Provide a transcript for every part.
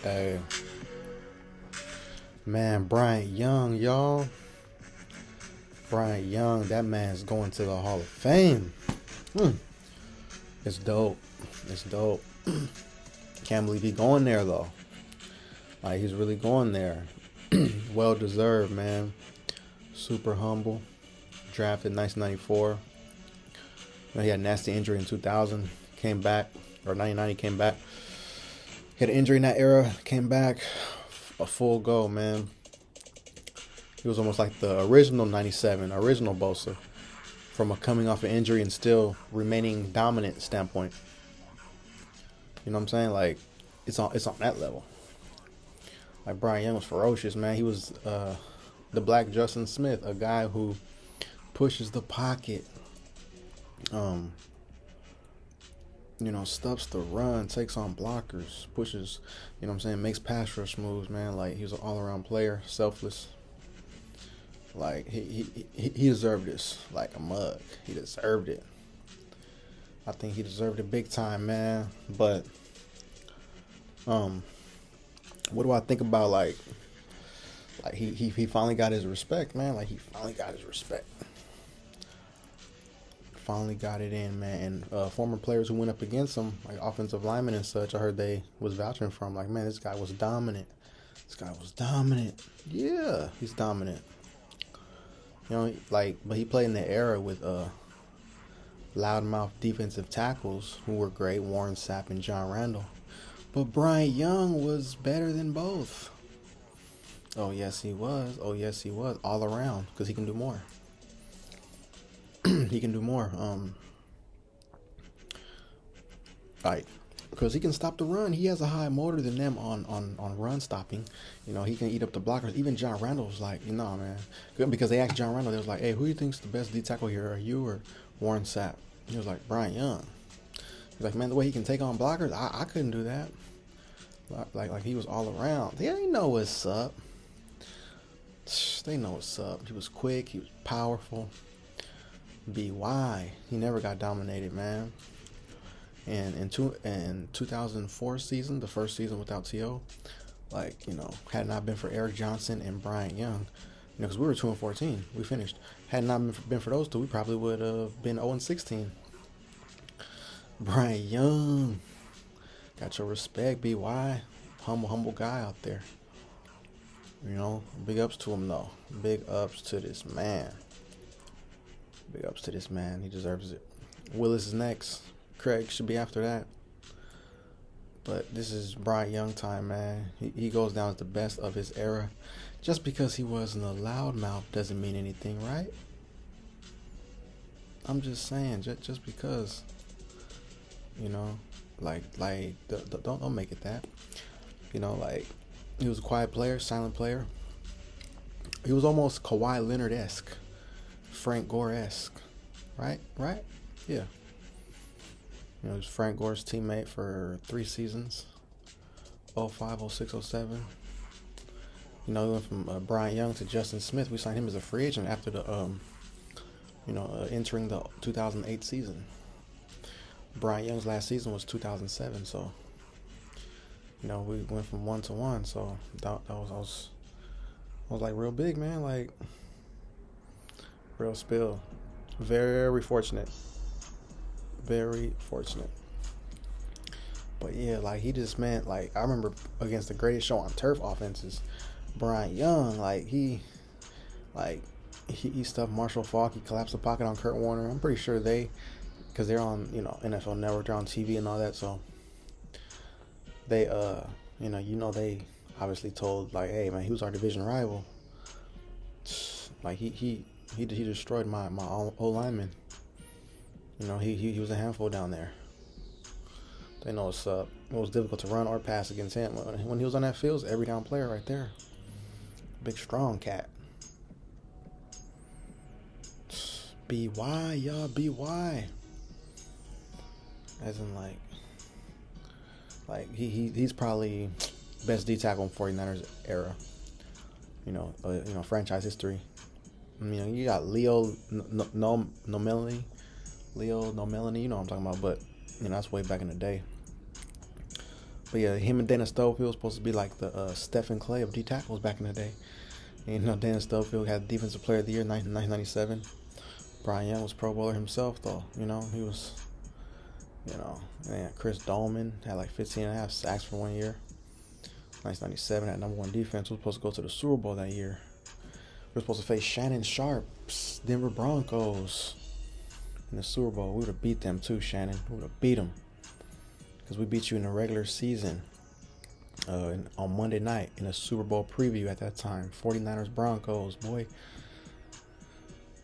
Hey, man, Bryant Young, y'all. Bryant Young, that man's going to the Hall of Fame. Hmm. It's dope. It's dope. Can't believe he going there though. Like he's really going there. Well deserved, man. Super humble. Drafted 1994. He had a nasty injury in 2000. Came back, or 1990 came back. He had an injury in that era. Came back. A full go, man. He was almost like the original 97, original Bosa, from a coming off an injury and still remaining dominant standpoint. You know what I'm saying? Like, it's on that level. Like, Bryant Young was ferocious, man. He was the black Justin Smith, a guy who pushes the pocket, stuffs the run, takes on blockers, pushes, makes pass rush moves, man. Like, he was an all-around player, selfless. Like, he deserved this like a mug. He deserved it. I think he deserved it big time, man. But what do I think about like he finally got his respect, man. Like, he finally got his respect. Finally got it in, man. And former players who went up against him, like offensive linemen and such, I heard they was vouching for him. Like, man, this guy was dominant. Yeah, he's dominant. But he played in the era with loudmouth defensive tackles who were great, Warren Sapp and John Randall. But Bryant Young was better than both. Oh, yes, he was. All around, because he can do more. He can do more. Because he can stop the run. He has a higher motor than them on run stopping. He can eat up the blockers. Even John Randall was like, man. Because they asked John Randall, they was like, hey, who do you think's the best D tackle here? Are you or Warren Sapp? He was like, Bryant Young. He's like, man, the way he can take on blockers, I couldn't do that. Like he was all around. They know what's up. They know what's up. He was quick. He was powerful. BY. He never got dominated, man. And in 2004 season, the first season without T.O., had not been for Eric Johnson and Bryant Young, because we were 2-14, we finished. Had not been for those two, we probably would have been 0-16. Bryant Young, got your respect, BY. Humble guy out there. Big ups to him though. Big ups to this man. He deserves it. Willis is next. Craig should be after that. But this is Bryant Young time, man. He goes down as the best of his era. Just because he wasn't a loudmouth doesn't mean anything, right? I'm just saying, just because, don't make it that. He was a quiet player, silent player. He was almost Kawhi Leonard-esque, Frank Gore-esque, right? Yeah. He was Frank Gore's teammate for 3 seasons, 05, 06, 07. He went from Bryant Young to Justin Smith. We signed him as a free agent after the, entering the 2008 season. Bryant Young's last season was 2007, so, we went from 1 to 1. So that was like real big, man. Like, real spill. Very fortunate. Very fortunate. But yeah, like, he just meant, like, I remember against the greatest show on turf offenses, Bryant Young, he stuffed Marshall Faulk. He collapsed the pocket on Kurt Warner. I'm pretty sure because they're on, NFL Network, they're on TV and all that, so they, they obviously told, like, hey, man, he was our division rival. Like, he destroyed my O-lineman. He was a handful down there. They know what's up. It was difficult to run or pass against him. When he was on that field, it was every down player right there. Big, strong cat. BY, y'all, BY. As in, he's probably best D tackle in 49ers era. Franchise history. You got Leo Nomelny. You know what I'm talking about, but that's way back in the day. But yeah, him and Dennis Stubblefield was supposed to be like the Stephen Clay of D tackles back in the day. And, Dennis Stubblefield had Defensive Player of the Year in 1997. Bryant Young was Pro Bowler himself, though. He was, and Chris Dolman had like 15.5 sacks for 1 year. 1997 had #1 defense. We were supposed to go to the Super Bowl that year. We were supposed to face Shannon Sharp's Denver Broncos in the Super Bowl. We would have beat them too, Shannon. We would have beat them because we beat you in the regular season on Monday night in a Super Bowl preview at that time. 49ers Broncos, boy.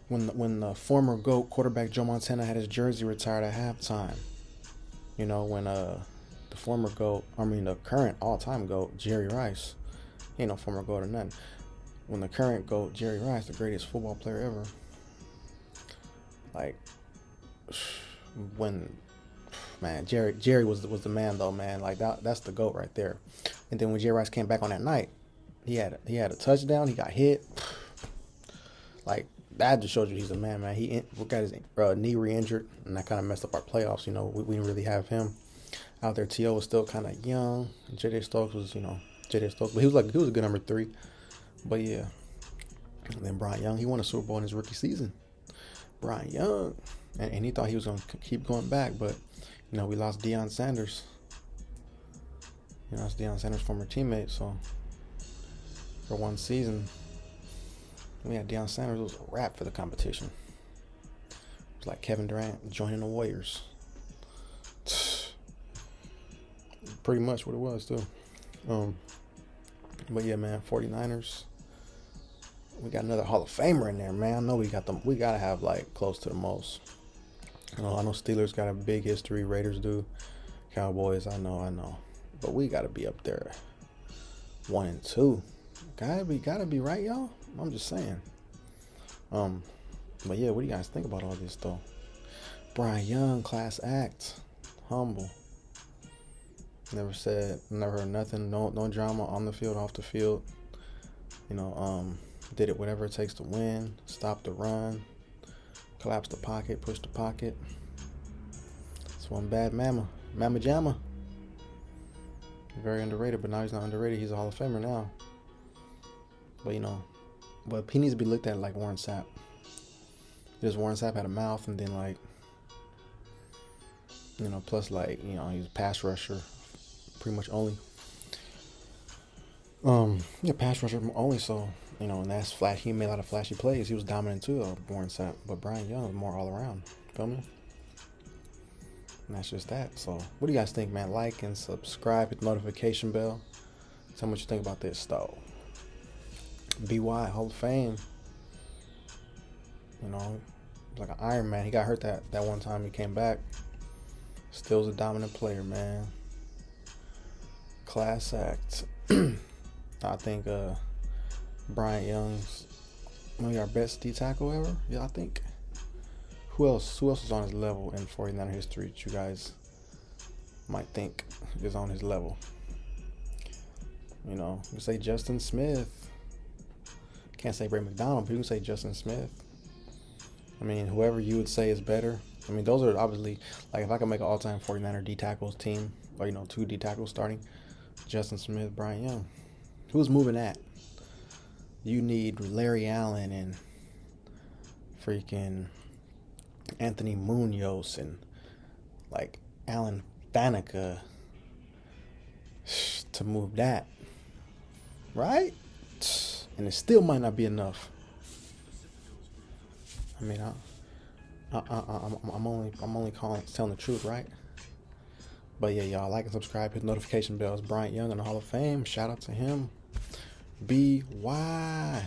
When the former GOAT quarterback Joe Montana had his jersey retired at halftime. When the current all-time GOAT, Jerry Rice, ain't no former GOAT or nothing. When the current GOAT, Jerry Rice, the greatest football player ever, Jerry was the man though, man. Like that's the GOAT right there. And then when Jerry Rice came back on that night, he had a touchdown. He got hit. Like that just showed you he's a man, man. He got his knee re-injured, and that kind of messed up our playoffs. We didn't really have him out there. T.O. was still kind of young. J.J. Stokes was, J.J. Stokes, but he was a good number 3. But yeah, and then Bryant Young, he won a Super Bowl in his rookie season. Bryant Young, and he thought he was going to keep going back, but we lost Deion Sanders. It's Deion Sanders' former teammate. So for 1 season, we had Deion Sanders. It was a wrap for the competition. It was like Kevin Durant joining the Warriors. Pretty much what it was too. But yeah, man, 49ers. We got another Hall of Famer in there, man. I know we gotta have like close to the most. I know Steelers got a big history. Raiders do. Cowboys, I know. But we gotta be up there. 1 and 2. Gotta be right, y'all. I'm just saying. But yeah, what do you guys think about all this though? Bryant Young, class act, humble. Never heard nothing, no drama on the field, off the field. Did it whatever it takes to win, stop the run, collapse the pocket, push the pocket. It's one bad Mama Jamma. Very underrated, but now he's not underrated. He's a Hall of Famer now. But he needs to be looked at like Warren Sapp. Just Warren Sapp had a mouth, and then plus he's a pass rusher. Pretty much only. Pass rusher only. So and that's flash. He made a lot of flashy plays. He was dominant too, Warren Sapp. But Bryant Young was more all around. Feel me? And that's just that. So, what do you guys think, man? Like and subscribe. Hit the notification bell. Tell me what you think about this, though. BY Hall of Fame. Like an Iron Man. He got hurt that one time he came back. Still was a dominant player, man. Class act. I think Bryant Young's maybe our best D tackle ever. Yeah, I think. Who else was on his level in 49er history that you guys might think is on his level? You say Justin Smith. Can't say Ray McDonald, but you can say Justin Smith. Whoever you would say is better. Those are obviously, like, if I could make an all-time 49er D tackles team, or 2 D tackles starting, Justin Smith, Bryant Young. Who's moving that? You need Larry Allen and freaking Anthony Munoz and like Alan Faneca to move that, right? And it still might not be enough. I'm only telling the truth, right? But yeah, y'all, like and subscribe, hit the notification bells. Bryant Young in the Hall of Fame. Shout out to him. BY.